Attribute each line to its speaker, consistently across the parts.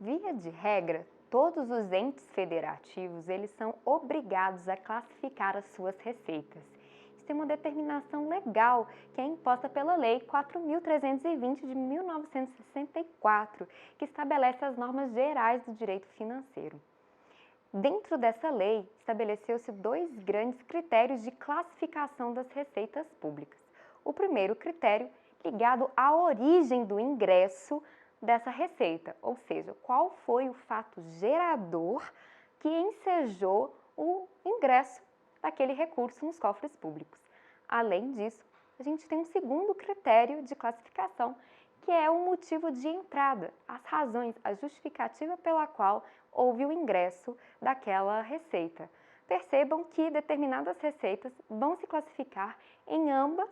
Speaker 1: Via de regra, todos os entes federativos, eles são obrigados a classificar as suas receitas. Isso tem uma determinação legal que é imposta pela Lei 4.320 de 1964, que estabelece as normas gerais do direito financeiro. Dentro dessa lei, estabeleceu-se dois grandes critérios de classificação das receitas públicas. O primeiro critério, ligado à origem do ingresso dessa receita, ou seja, qual foi o fato gerador que ensejou o ingresso daquele recurso nos cofres públicos. Além disso, a gente tem um segundo critério de classificação, que é o motivo de entrada, as razões, a justificativa pela qual houve o ingresso daquela receita. Percebam que determinadas receitas vão se classificar em ambas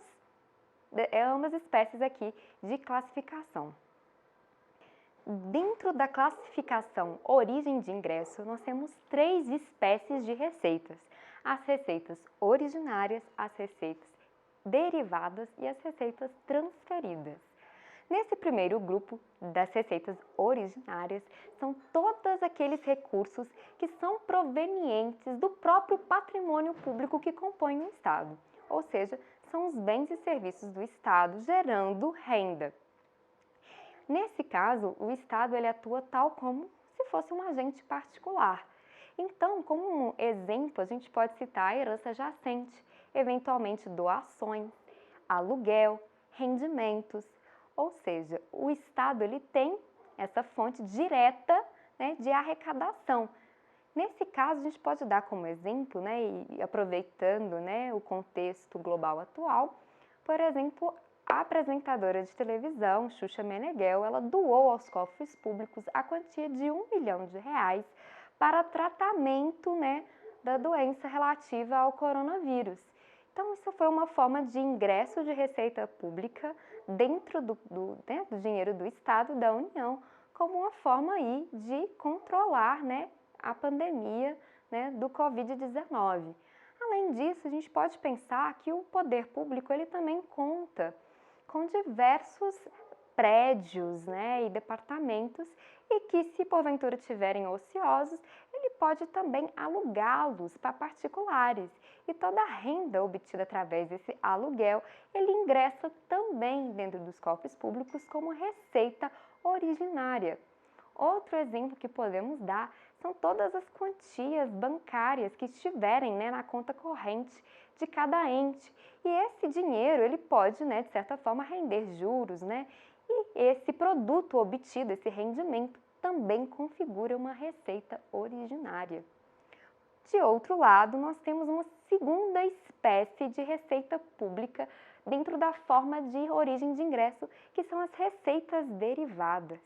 Speaker 1: espécies aqui de classificação. Dentro da classificação origem de ingresso, nós temos três espécies de receitas: as receitas originárias, as receitas derivadas e as receitas transferidas. Nesse primeiro grupo das receitas originárias, são todos aqueles recursos que são provenientes do próprio patrimônio público que compõe o Estado, ou seja, são os bens e serviços do Estado gerando renda. Nesse caso, o Estado ele atua tal como se fosse um agente particular. Então, como um exemplo, a gente pode citar a herança jacente, eventualmente doações, aluguel, rendimentos. Ou seja, o Estado ele tem essa fonte direta, né, de arrecadação. Nesse caso, a gente pode dar como exemplo, né, e aproveitando, né, o contexto global atual, por exemplo, a apresentadora de televisão, Xuxa Meneghel, ela doou aos cofres públicos a quantia de R$ 1 milhão para tratamento, né, da doença relativa ao coronavírus. Então, isso foi uma forma de ingresso de receita pública dentro do dinheiro do Estado, da União, como uma forma aí de controlar, né, a pandemia, né, do Covid-19. Além disso, a gente pode pensar que o poder público ele também conta com diversos prédios, né, e departamentos e que, se porventura estiverem ociosos, ele pode também alugá-los para particulares. E toda a renda obtida através desse aluguel, ele ingressa também dentro dos cofres públicos como receita originária. Outro exemplo que podemos dar são todas as quantias bancárias que estiverem, né, na conta corrente de cada ente. E esse dinheiro, ele pode, né, de certa forma, render juros, né? E esse produto obtido, esse rendimento, também configura uma receita originária. De outro lado, nós temos uma segunda espécie de receita pública dentro da forma de origem de ingresso, que são as receitas derivadas.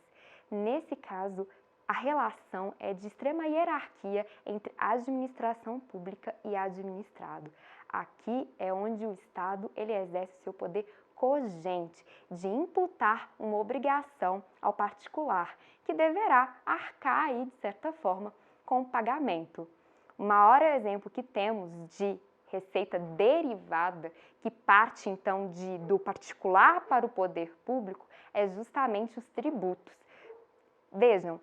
Speaker 1: Nesse caso, a relação é de extrema hierarquia entre administração pública e administrado. Aqui é onde o Estado ele exerce seu poder cogente de imputar uma obrigação ao particular, que deverá arcar aí, de certa forma, com o pagamento. O maior exemplo que temos de receita derivada, que parte então do particular para o poder público, é justamente os tributos. Vejam,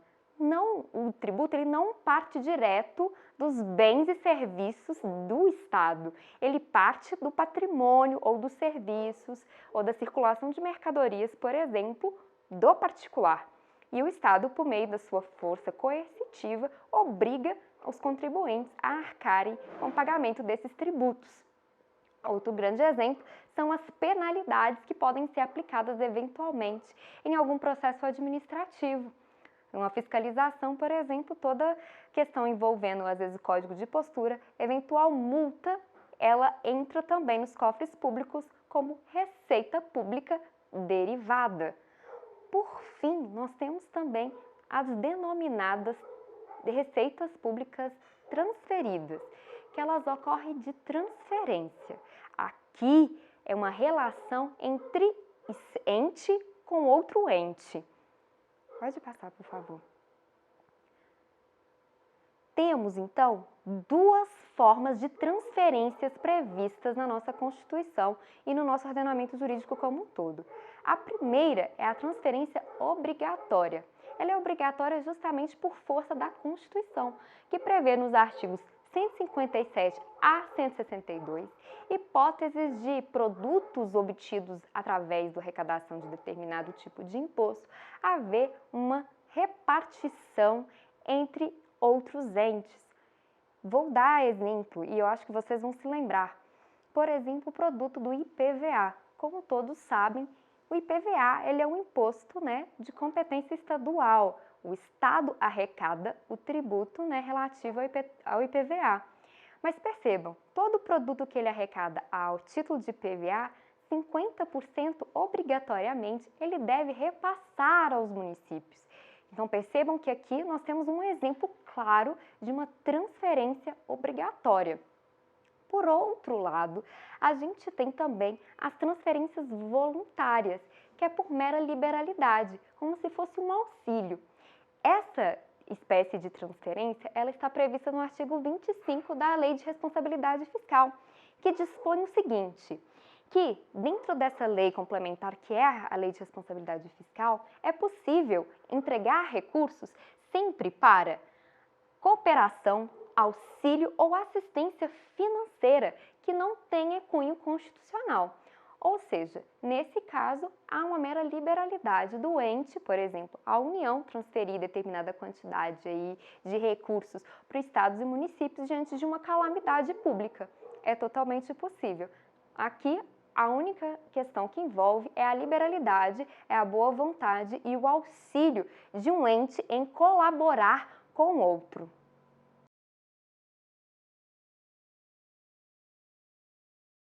Speaker 1: o tributo ele não parte direto dos bens e serviços do Estado. Ele parte do patrimônio ou dos serviços ou da circulação de mercadorias, por exemplo, do particular. E o Estado, por meio da sua força coercitiva, obriga os contribuintes a arcarem com o pagamento desses tributos. Outro grande exemplo são as penalidades que podem ser aplicadas eventualmente em algum processo administrativo. Uma fiscalização, por exemplo, toda questão envolvendo, às vezes, o código de postura, eventual multa, ela entra também nos cofres públicos como receita pública derivada. Por fim, nós temos também as denominadas receitas públicas transferidas, que elas ocorrem de transferência. Aqui é uma relação entre ente com outro ente. Pode passar, por favor. Temos, então, duas formas de transferências previstas na nossa Constituição e no nosso ordenamento jurídico como um todo. A primeira é a transferência obrigatória. ela é obrigatória justamente por força da Constituição, que prevê nos artigos 157 a 162 hipóteses de produtos obtidos através da arrecadação de determinado tipo de imposto haver uma repartição entre outros entes. Vou dar exemplo e eu acho que vocês vão se lembrar. Por exemplo, o produto do IPVA. Como todos sabem, o IPVA ele é um imposto, de competência estadual. O Estado arrecada o tributo, relativo ao IPVA. Mas percebam, todo produto que ele arrecada ao título de IPVA, 50% obrigatoriamente ele deve repassar aos municípios. Então percebam que aqui nós temos um exemplo claro de uma transferência obrigatória. Por outro lado, a gente tem também as transferências voluntárias, que é por mera liberalidade, como se fosse um auxílio. Essa espécie de transferência, ela está prevista no artigo 25 da Lei de Responsabilidade Fiscal, que dispõe o seguinte, que dentro dessa lei complementar, que é a Lei de Responsabilidade Fiscal, é possível entregar recursos sempre para cooperação, auxílio ou assistência financeira que não tenha cunho constitucional. Ou seja, nesse caso, há uma mera liberalidade do ente, por exemplo, a União transferir determinada quantidade aí de recursos para estados e municípios diante de uma calamidade pública. É totalmente possível. Aqui, a única questão que envolve é a liberalidade, é a boa vontade e o auxílio de um ente em colaborar com o outro.